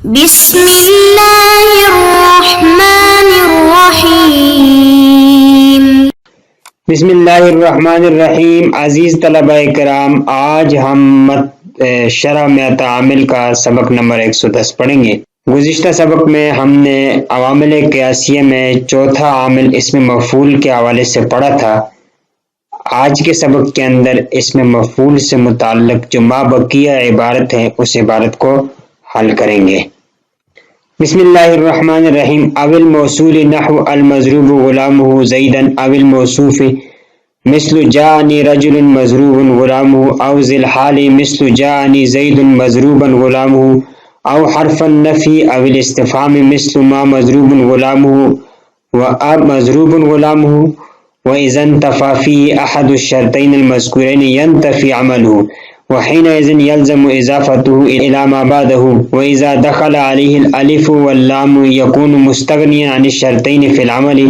بسم اللہ الرحمن الرحیم۔ بسم اللہ الرحمن الرحیم۔ عزیز طلبہ کرام، آج ہم شرح میت عامل کا سبق نمبر 110 پڑھیں گے۔ گزشتہ سبق میں ہم نے عوامل قیاسیہ میں چوتھا عامل اسم مفعول کے حوالے سے پڑھا تھا۔ آج کے سبق کے اندر اسم مفعول سے متعلق جو ما بقیہ عبارت ہے اس عبارت کو حل کریں گے۔ بسم اللہ الرحمن الرحیم۔ او الموصول نحو المضروب غلامہ زیدا او الموصوف مثل جاءنی رجل مضروب غلامہ او ذی الحال مثل جاءنی زید مضروبا غلامہ او حرف النفی او الاستفهام مثل ما مضروب غلامہ و اب مضروب غلامہ وإذا انتفى فيه أحد الشرطين المذكورين ينتفي عمله وحينئذ يلزم إضافته إلى ما بعده وإذا دخل عليه الألف واللام يكون مستغنيا عن الشرطين في العمل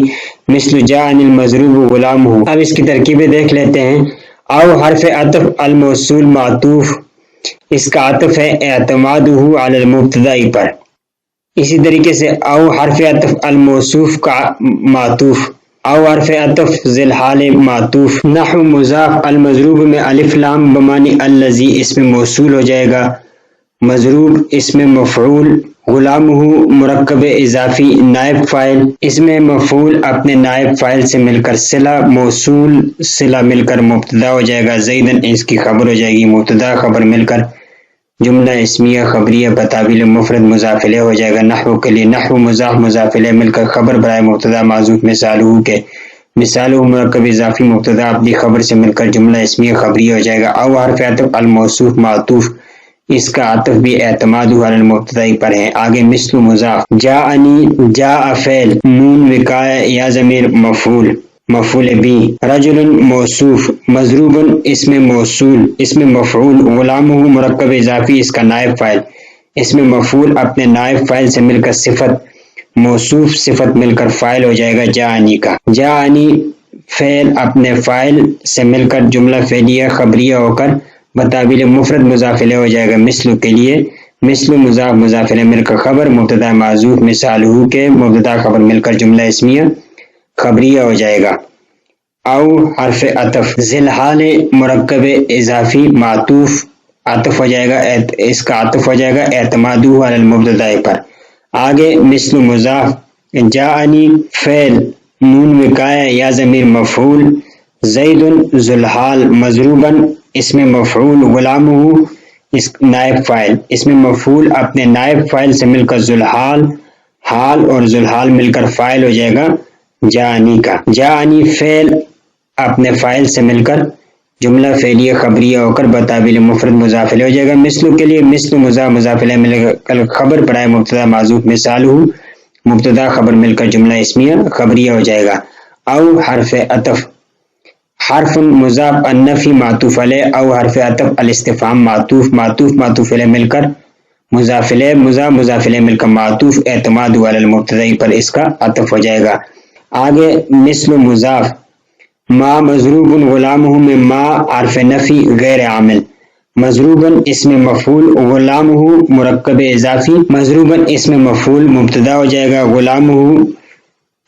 مثل جاءني المضروب غلامه۔ اب اس کی ترکیبیں دیکھ لیتے ہیں۔ او حرف عطف الموصول معطوف، اس کا عطف ہے اعتماده على المبتدا پر۔ اسی طریقے سے او حرف عطف الموصوف کا معطوف، او حرف عطف ذی الحال معطوف۔ نحو مضاف المضروب میں الف لام بمانی الذی اسم موصول ہو جائے گا، مضروب اسم مفعول، غلامہ مرکب اضافی نائب فاعل، اسم مفعول اپنے نائب فاعل سے مل کر صلہ، موصول صلہ مل کر مبتدا ہو جائے گا، زیدن اس کی خبر ہو جائے گی، مبتدا خبر مل کر جملہ اسمیہ خبریہ بتعبیل مفرد مضاف الیہ ہو جائے گا۔ نحو کے لیے نحو مضاف مضاف الیہ مل کر خبر برائے مبتدا معذوف مثالہ کے، مثالہ مرکب اضافی مبتدا اپنی خبر سے مل کر جملہ اسمیہ خبریہ ہو جائے گا۔ او حرف عطف الموصوف معطوف، اس کا عطف بھی اعتماد علی المبتدا پر ہے۔ آگے مثل مضاف، جاءنی جاء فعل، نون وقایہ یا ضمیر مفعول مفعول بھی، رجل موصوف، مضروب اسم موصول اسم مفعول، غلامہ مرکب اضافی اس کا نائب فاعل، اسم مفعول اپنے نائب فاعل سے مل کر صفت، موصوف صفت مل کر فاعل ہو جائے گا جاءنی کا۔ جاءنی فعل اپنے فاعل سے مل کر جملہ فعلیہ خبریہ ہو کر بتعبیل مفرد مضاف الیہ ہو جائے گا۔ مثل کے لیے مثل مضاف مضاف الیہ مل کر خبر مبتدا معذوف مثالہ کے، مبتدا خبر مل کر جملہ اسمیہ خبریہ ہو جائے گا۔ او حرف عطف ذی الحال مرکب اضافی معطوف، عطف ہو جائے گا، اس کا عطف ہو جائے گا اعتمادہ علی المبتدا پر۔ آگے مثل مضاف، جاءنی فعل نون وقایہ یا ضمیر مفعول، زید ذو الحال مضروبا اسم مفعول، غلامہ اس نائب فاعل، اسم مفعول اپنے نائب فاعل سے مل کر ذو الحال، حال اور ذو الحال مل کر فاعل ہو جائے گا جاءنی کا۔ جاءنی فعل اپنے فاعل سے مل کر جملہ فعلیہ خبریہ ہو کر بتعبیل مفرد مضاف الیہ ہو جائے گا۔ مثل کے لیے مثل مضاف مضاف الیہ مل کر خبر برائے مبتدا معذوف مثالہ، مبتدا خبر مل کر جملہ اسمیہ خبریہ ہو جائے گا۔ او حرف عطف حرف مضاف النفی معطوف علیہ، او حرف عطف الاستفهام معطوف، معطوف معطوف علیہ مل کر مضاف الیہ، مضاف مضاف الیہ مل کر معطوف اعتماد علی المبتدا پر اس کا عطف ہو جائے گا۔ آگے مثل مضاف، ما مضروب غلامہ میں ما حرف نفی غیر عامل، مضروبا اسم مفعول، غلامہ مرکب اضافی، مضروبا اسم مفعول مبتدا ہو جائے گا، غلامہ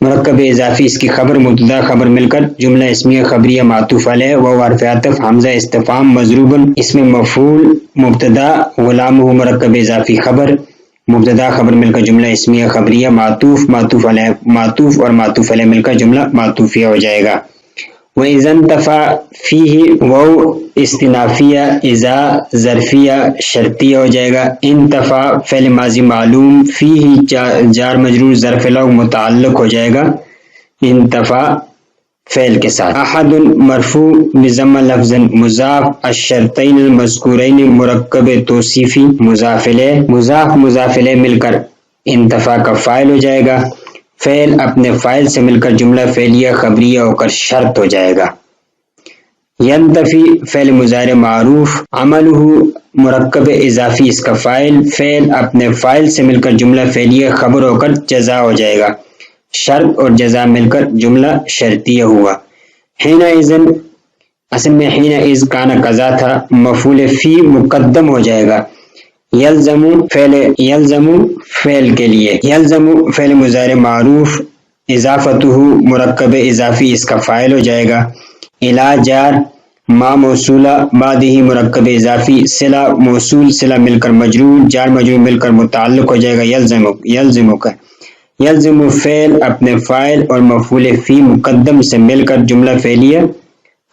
مرکب اضافی اس کی خبر مبتدا خبر مل کر جملہ اسمیہ خبریہ معطوف علیہ، و حرف عطف حمزہ استفهام، مضروبا اسم مفعول مبتدا، غلامہ مرکب اضافی خبر، مبتدا خبر مل کر جملہ اسمیہ خبریہ معطوف معطوف علیہ، معطوف اور معطوف علیہ مل کر جملہ معطوفیہ ہو جائے گا۔ وَإِذَا انْتَفَى فِيهِ واو استنافیہ، اذا ظرفیہ شرطیہ ہو جائے گا۔ انتفا فعل ماضی معلوم، فیہ جار مجرور ظرف لو متعلق ہو جائے گا انتفا فعل کے ساتھ۔ احد مرفوع بضم لفظ مضاف، الشرطین المذکورین مرکب توصیفی مضاف الیہ، مضاف مضاف الیہ مل کر انتفا کا فاعل ہو جائے گا، فعل اپنے فاعل سے مل کر جملہ فعلیہ خبریہ ہو کر شرط ہو جائے گا۔ ینتفی فعل مضارع معروف، عملہ مرکب اضافی اس کا فاعل، فعل اپنے فاعل سے مل کر جملہ فعلیہ خبر ہو کر جزا ہو جائے گا، شرط اور جزا مل کر جملہ شرطیہ ہوا۔ حینئذ اصل میں حینئذ کانا قضا تھا، مفعول فی مقدم ہو جائے گا، یلزم فعل کے لیے، یلزم فعل مضارع معروف، اضافتہ مرکب اضافی اس کا فاعل ہو جائے گا، الی جار، ما موصولہ بعد ہی مرکب اضافی، صلہ موصول صلہ مل کر مجرور، جار مجرور مل کر متعلق ہو جائے گا یلزم کا، یلزم فعل اپنے فاعل اور مفعول فی مقدم سے مل کر جملہ فعلیہ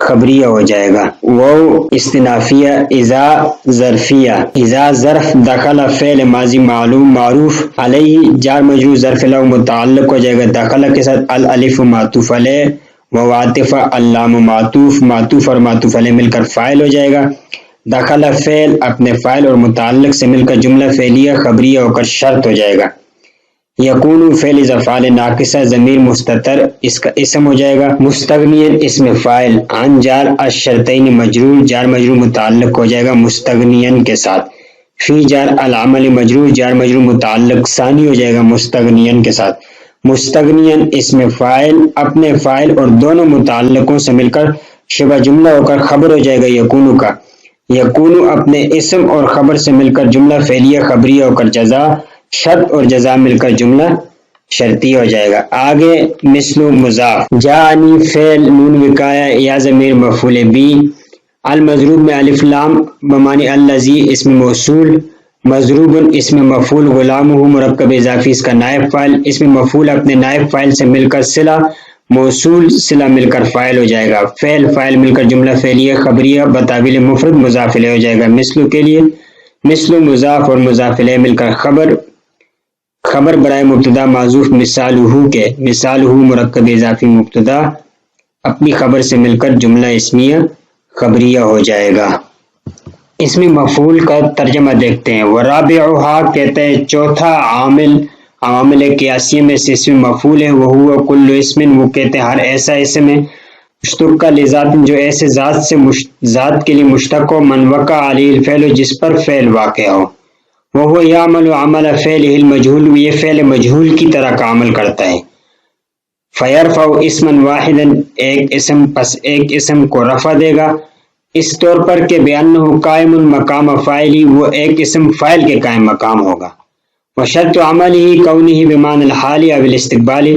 خبریہ ہو جائے گا، وہ استنافیہ، اذا ظرفیہ، اذا ظرف، دخل فعل ماضی معلوم معروف، علیہ جار مجرور ظرف لو متعلق ہو جائے گا دخل کے ساتھ، الالف معطوف علیہ، وعاطف اللام معطوف اور معطوف علیہ مل کر فاعل ہو جائے گا، دخل فعل اپنے فاعل اور متعلق سے مل کر جملہ فعلیہ خبریہ ہو کر شرط ہو جائے گا، یکون فعل افعال ناقصہ ضمیر مستتر اس کا اسم ہو جائے گا، مستغنین اسم فاعل، عن جار الشرطین مجرور، جار مجرور متعلق ہو جائے گا مستغنین کے ساتھ، فی جار العمل مجرور، جار مجرور متعلق ثانی ہو جائے گا مستغنین کے ساتھ، مستغنین اسم فاعل اپنے فاعل اور دونوں متعلقوں سے مل کر شبہ جملہ ہو کر خبر ہو جائے گا یکون کا، یکون اپنے اسم اور خبر سے مل کر جملہ فعلیہ خبریہ ہو کر جزا، شرط اور جزا مل کر جملہ شرطی ہو جائے گا۔ آگے مثل مضاف، جاءنی فعل نون وقایا یا ضمیر مفعول بی، المضروب میں الف لام بمعنی الذی اسم موصول، مضروب اسم مفعول، غلامہ مرکب اضافی اس کا نائب فاعل، اسم مفعول اپنے نائب فاعل سے مل کر صلہ موصول صلہ مل کر فاعل ہو جائے گا، فعل فاعل مل کر جملہ فعلیہ خبریہ بتابیل مفرد مضاف الیہ ہو جائے گا، مثل کے لیے مثل مضاف اور مضاف الیہ مل کر خبر برائے مبتدا معذوف مثالہ کے، مثالہ مرکب اضافی مبتدا اپنی خبر سے مل کر جملہ اسمیہ خبریہ ہو جائے گا۔ اسم مفعول کا ترجمہ دیکھتے ہیں، ورابعها کہتے ہیں چوتھا عوامل قیاسیہ میں سے اسم مفعول ہے، وہو کل اسم، وہ کہتے ہیں ہر ایسا اسم ہے، مشتق لذات جو ایسے ذات کے لیے مشتق ہو، من وقع علیہ الفعل جس پر فعل واقع ہو، وہو یعمل عمل فعلہ المجہول، یہ فعل مجہول کی طرح کا عمل کرتا ہے، فیرفع اسما واحدا ایک اسم پس ایک اسم کو رفع دے گا، اس طور پر کہ بأنہ قائم مقام فاعلی، وہ ایک اسم فاعل کے قائم مقام ہوگا، وشرط عملہ کونہ بمعنی الحال او الاستقبال،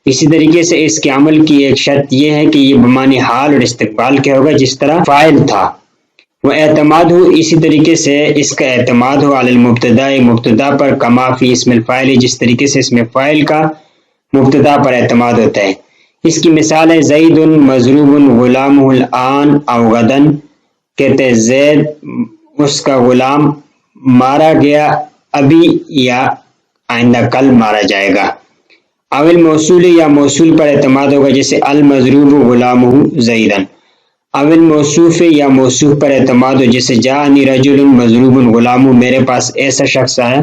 اسی طریقے سے اس کے عمل کی ایک شرط یہ ہے کہ یہ بمعنی حال اور استقبال کے ہوگا جس طرح فاعل تھا، وہ اعتماد ہو اسی طریقے سے اس کا اعتماد ہو علی المبتدا مبتدا پر، کما فی اسم الفاعل جس طریقے سے اسم فاعل کا مبتدا پر اعتماد ہوتا ہے، اس کی مثال ہے زید مضروب غلامہ الآن او غدا، کہتے ہیں زید اس کا غلام مارا گیا ابھی یا آئندہ کل مارا جائے گا، اول موصول یا موصول پر اعتماد ہوگا جیسے المضروب غلامہ زیدن، اول موصوف یا موصوف پر اعتماد ہو جیسے جاءنی رجل مضروب غلامہ، میرے پاس ایسا شخص آیا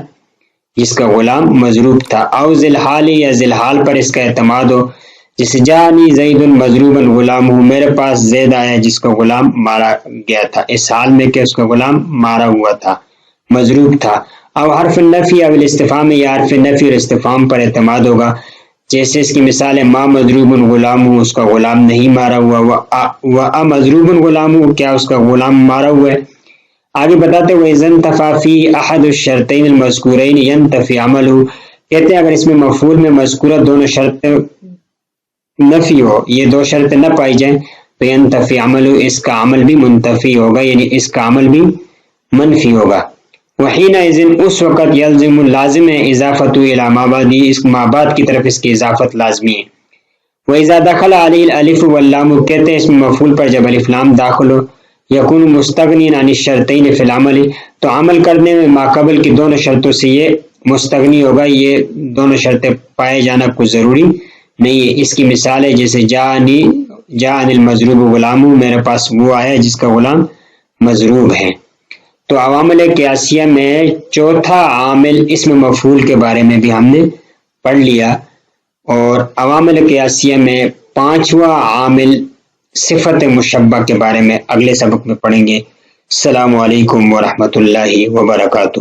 جس کا غلام مضروب تھا، او ذی الحال یا ذی الحال پر اس کا اعتماد ہو جیسے جاءنی زید مضروب غلامہ، میرے پاس زید آیا جس کا غلام مارا گیا تھا، اس حال میں کہ اس کا غلام مارا ہوا تھا مضروب تھا، او حرف النفی او الاستفہام یا حرف نفی اور استفہام پر اعتماد ہوگا جیسے اس کی مثال ہے ما مضروب غلامہ، اس کا غلام نہیں مارا ہوا، و مضروب غلامہ، کیا اس کا غلام مارا ہوا ہے۔ آگے بتاتے ہوئے اذا انتفى فيه احد الشرطین المذکورین ينتفی عملہ، کہتے ہیں اگر اس میں مفعول میں مذکورہ دونوں شرط نفی ہو، یہ دو شرط نہ پائی جائیں تو ينتفی عملہ، اس کا عمل بھی منتفی ہوگا، یعنی اس کا عمل بھی منفی ہوگا، وحینئذ اس وقت یلزم لازم ہے اضافت الی ما بعد، اس ما بعد کی طرف اس کی اضافت لازمی ہے، وَإِذَا دَخَلَ عَلَيْهِ الْأَلِفُ وَاللَّامُ، کہتے ہیں اس میں مفعول پر جب الف لام داخل ہو، یکون مستغنین عن الشرطین فی العمل، تو عمل کرنے میں ماقبل کی دونوں شرطوں سے یہ مستغنی ہوگا، یہ دونوں شرطیں پائے جانا کچھ ضروری نہیں ہے، اس کی مثال ہے جیسے جاءنی المضروب غلام، میرے پاس وہ آیا جس کا غلام مضروب ہے۔ تو عوامل قیاسیہ میں چوتھا عامل اسم مفعول کے بارے میں بھی ہم نے پڑھ لیا، اور عوامل قیاسیہ میں پانچواں عامل صفت مشبہ کے بارے میں اگلے سبق میں پڑھیں گے۔ السلام علیکم ورحمۃ اللہ وبرکاتہ۔